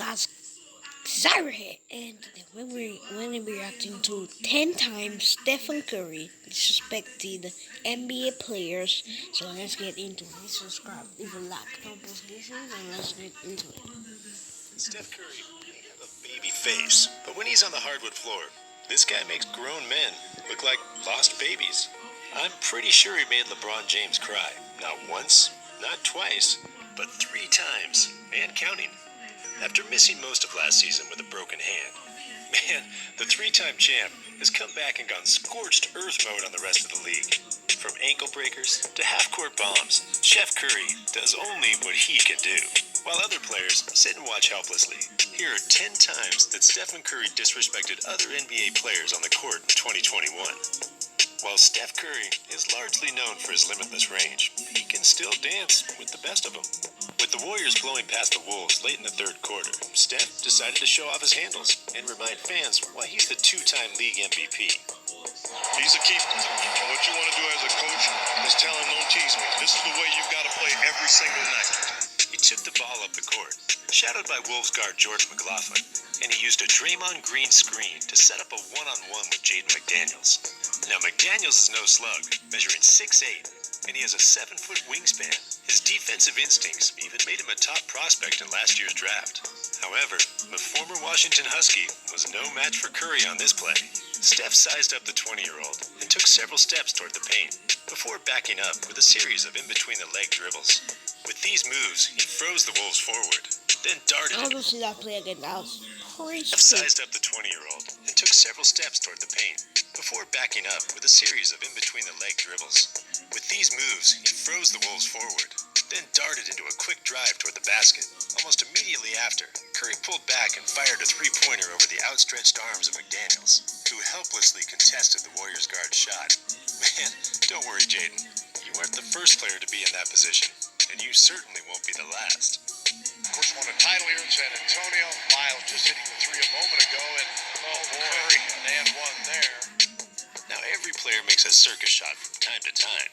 podcast Zyra and today we're going to be reacting to 10 times Stephen Curry disrespected NBA players. So let's get into it. Subscribe, leave a like, don't post this, and let's get into it. Steph Curry may have a baby face, but when he's on the hardwood floor, this guy makes grown men look like lost babies. I'm pretty sure he made LeBron James cry. Not once, not twice, but 3 times, and counting. After missing most of last season with a broken hand, man, the 3-time champ has come back and gone scorched earth mode on the rest of the league. From ankle breakers to half-court bombs, Chef Curry does only what he can do, while other players sit and watch helplessly. Here are 10 times that Stephen Curry disrespected other NBA players on the court in 2021. While Steph Curry is largely known for his limitless range, he can still dance with the best of them. With the Warriors blowing past the Wolves late in the third quarter, Steph decided to show off his handles and remind fans why he's the 2-time league MVP. He's a keeper. And what you want to do as a coach is tell him, don't tease me. This is the way you've got to play every single night. He took the ball up the court, shadowed by Wolves guard George McLaughlin, and he used a Draymond Green screen to set up a one-on-one with Jaden McDaniels. Now, McDaniels is no slug, measuring 6'8", and he has a 7-foot wingspan. His defensive instincts even made him a top prospect in last year's draft. However, the former Washington Husky was no match for Curry on this play. Steph sized up the 20-year-old and took several steps toward the paint before backing up with a series of in-between-the-leg dribbles. With these moves, he froze the Wolves forward, then darted. I want to see that play again. That was crazy. Steph sized up the 20-year-old and took several steps toward the paint before backing up with a series of in-between-the-leg dribbles. With these moves, he froze the Wolves forward, then darted into a quick drive toward the basket. Almost immediately after, Curry pulled back and fired a three-pointer over the outstretched arms of McDaniels, who helplessly contested the Warriors guard's shot. Man, don't worry, Jaden. You weren't the first player to be in that position, and you certainly won't be the last. Of course, won a title here in San Antonio. Miles just hitting the three a moment ago, and Curry, and one there. Now, every player makes a circus shot from time to time,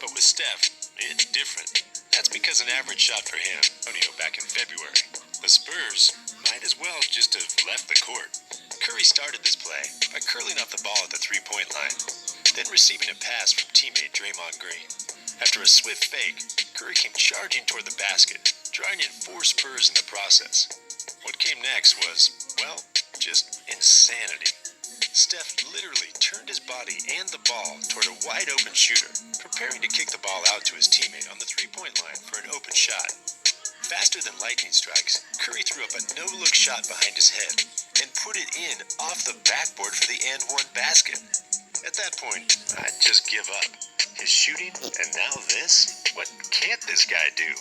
but with Steph, it's different. That's because an average shot for him, Antonio, back in February. The Spurs might as well just have left the court. Curry started this play by curling off the ball at the three-point line, then receiving a pass from teammate Draymond Green. After a swift fake, Curry came charging toward the basket, drawing in 4 Spurs in the process. What came next was, well, just insanity. Steph literally turned his body and the ball toward a wide-open shooter, preparing to kick the ball out to his teammate on the three-point line for an open shot. Faster than lightning strikes, Curry threw up a no-look shot behind his head and put it in off the backboard for the and-one basket. At that point, I'd just give up. His shooting, and now this? What can't this guy do?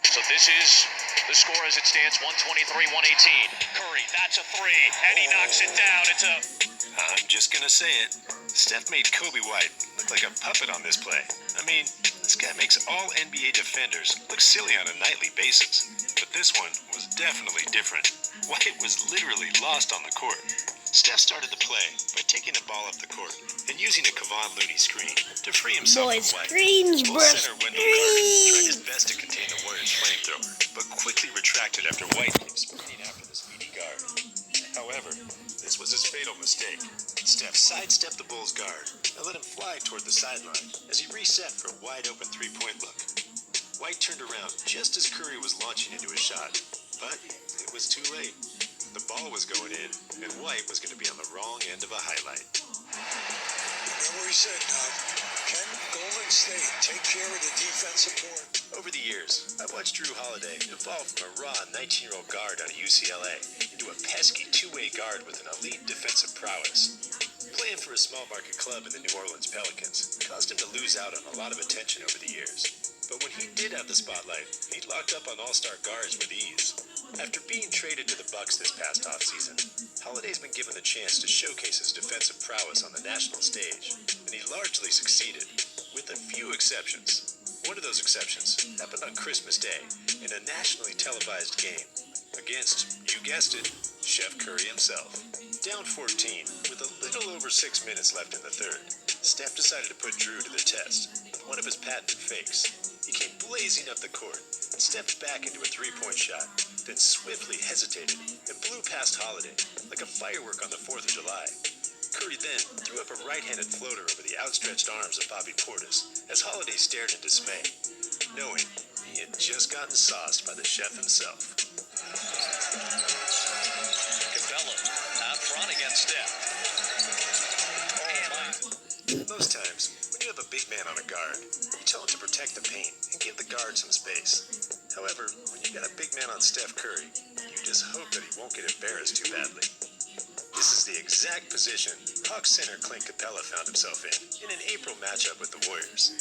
So this is the score as it stands, 123-118. Curry, that's a three, and he knocks it down. It's a... I'm just gonna say it. Steph made Kobe White look like a puppet on this play. I mean, this guy makes all NBA defenders look silly on a nightly basis. But this one was definitely different. White was literally lost on the court. Steph started the play by taking the ball up the court and using a Kevon Looney screen to free himself Boys, from White. screens, Full bro. center Wendell Carter tried his best to contain the Warriors' flamethrower, but quickly retracted after White came sprinting after the speedy guard. However, this was his fatal mistake. Steph sidestepped the Bulls guard and let him fly toward the sideline as he reset for a wide-open three-point look. White turned around just as Curry was launching into a shot, but it was too late. The ball was going in, and White was going to be on the wrong end of a highlight. Remember what he said, can Golden State take care of the defensive board? Over the years, I've watched Drew Holiday evolve from a raw 19-year-old guard out of UCLA into a pesky two-way guard with an elite defensive prowess. Playing for a small-market club in the New Orleans Pelicans caused him to lose out on a lot of attention over the years. But when he did have the spotlight, he locked up on all-star guards with ease. After being traded to the Bucks this past offseason, Holiday's been given the chance to showcase his defensive prowess on the national stage, and he largely succeeded, with a few exceptions. One of those exceptions happened on Christmas Day in a nationally televised game against, you guessed it, Chef Curry himself. Down 14, with a little over 6 minutes left in the third, Steph decided to put Drew to the test with one of his patented fakes. He came blazing up the court stepped back into a three-point shot, then swiftly hesitated and blew past Holiday like a firework on the 4th of July. Curry then threw up a right-handed floater over the outstretched arms of Bobby Portis as Holiday stared in dismay, knowing he had just gotten sauced by the chef himself. Capella out front against Steph. Most times, when you have a big man on a guard, you tell him to protect the paint and give the guard some space. However, when you got a big man on Steph Curry, you just hope that he won't get embarrassed too badly. This is the exact position Hawks center Clint Capella found himself in an April matchup with the Warriors.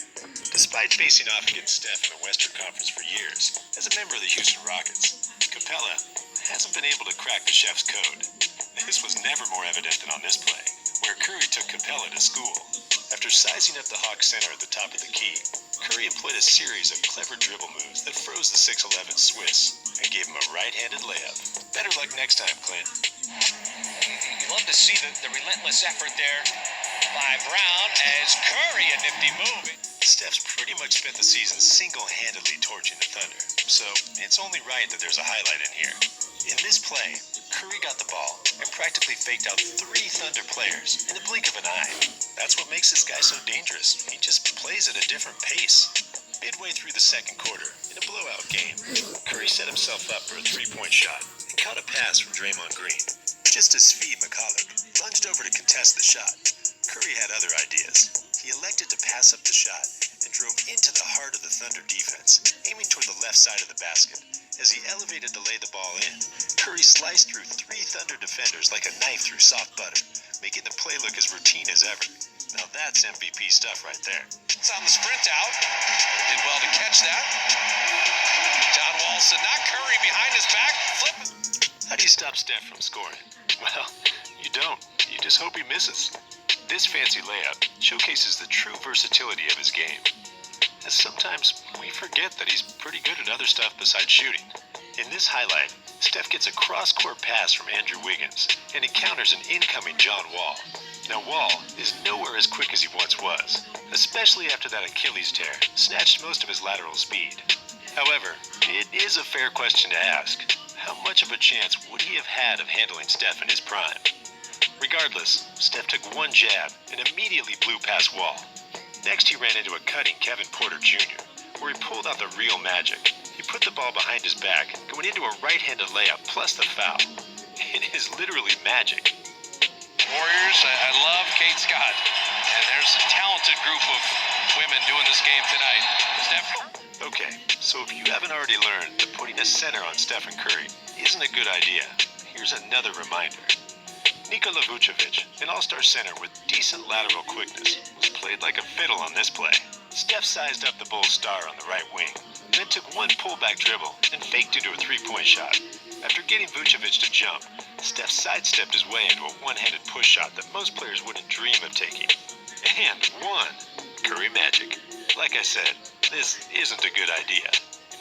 Despite facing off against Steph in the Western Conference for years, as a member of the Houston Rockets, Capella hasn't been able to crack the chef's code. This was never more evident than on this play, where Curry took Capella to school. After sizing up the Hawks center at the top of the key, Curry employed a series of clever dribble moves that froze the 6'11 Swiss and gave him a right-handed layup. Better luck next time, Clint. You love to see the relentless effort there by Brown as Curry, a nifty move. Steph's pretty much spent the season single-handedly torching the Thunder, so it's only right that there's a highlight in here. In this play, Curry got the ball and practically faked out 3 Thunder players in the blink of an eye. That's what makes this guy so dangerous. He just plays at a different pace. Midway through the second quarter, in a blowout game, Curry set himself up for a 3-point shot and caught a pass from Draymond Green. Just as Svi Mykhailiuk lunged over to contest the shot, Curry had other ideas. He elected to pass up the shot and drove into the heart of the Thunder defense, aiming toward the left side of the basket. As he elevated to lay the ball in, Curry sliced through 3 Thunder defenders like a knife through soft butter, making the play look as routine as ever. Now that's MVP stuff right there. It's on the sprint out. Did well to catch that. John Wall said, not Curry behind his back. Flip. How do you stop Steph from scoring? Well, you don't. You just hope he misses. This fancy layup showcases the true versatility of his game, as sometimes we forget that he's pretty good at other stuff besides shooting. In this highlight, Steph gets a cross-court pass from Andrew Wiggins and encounters an incoming John Wall. Now Wall is nowhere as quick as he once was, especially after that Achilles tear snatched most of his lateral speed. However, it is a fair question to ask. How much of a chance would he have had of handling Steph in his prime? Regardless, Steph took one jab and immediately blew past Wall. Next, he ran into a cutting Kevin Porter Jr., where he pulled out the real magic. He put the ball behind his back, going into a right-handed layup plus the foul. It is literally magic. Warriors, I love Kate Scott. And there's a talented group of women doing this game tonight. Steph. Okay, so if you haven't already learned that putting a center on Stephen Curry isn't a good idea, here's another reminder. Nikola Vucevic, an all-star center with decent lateral quickness, was played like a fiddle on this play. Steph sized up the Bulls star on the right wing, then took one pullback dribble and faked into a 3-point shot. After getting Vucevic to jump, Steph sidestepped his way into a one-handed push shot that most players wouldn't dream of taking. And won. Curry magic. Like I said, this isn't a good idea.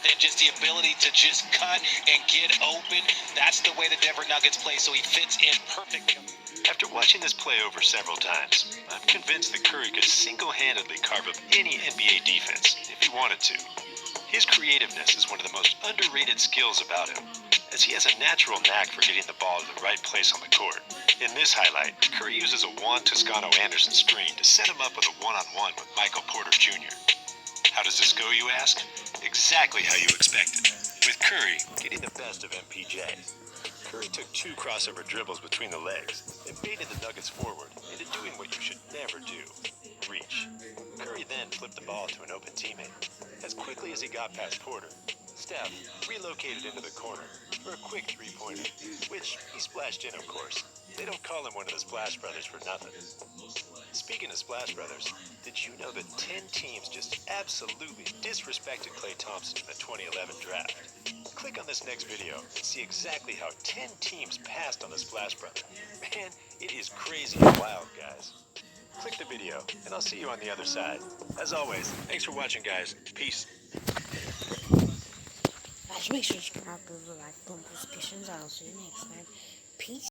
And just the ability to just cut and get open. That's the way the Denver Nuggets play, so he fits in perfectly. After watching this play over several times, I'm convinced that Curry could single-handedly carve up any NBA defense if he wanted to. His creativeness is one of the most underrated skills about him, as he has a natural knack for getting the ball to the right place on the court. In this highlight, Curry uses a Juan Toscano-Anderson screen to set him up with a one-on-one with Michael Porter Jr. How does this go, you ask? Exactly how you expected, with Curry getting the best of MPJ. Curry took 2 crossover dribbles between the legs and baited the Nuggets forward into doing what you should never do, reach. Curry then flipped the ball to an open teammate. As quickly as he got past Porter, Steph relocated into the corner for a quick 3-pointer, which he splashed in, of course. They don't call him one of the Splash Brothers for nothing. Speaking of Splash Brothers, did you know that 10 teams just absolutely disrespected Klay Thompson in the 2011 draft? Click on this next video and see exactly how 10 teams passed on the Splash Brother. Man, it is crazy and wild, guys. Click the video, and I'll see you on the other side. As always, thanks for watching, guys. Peace. Guys, make sure to subscribe, like, notifications. I'll see you next time. Peace.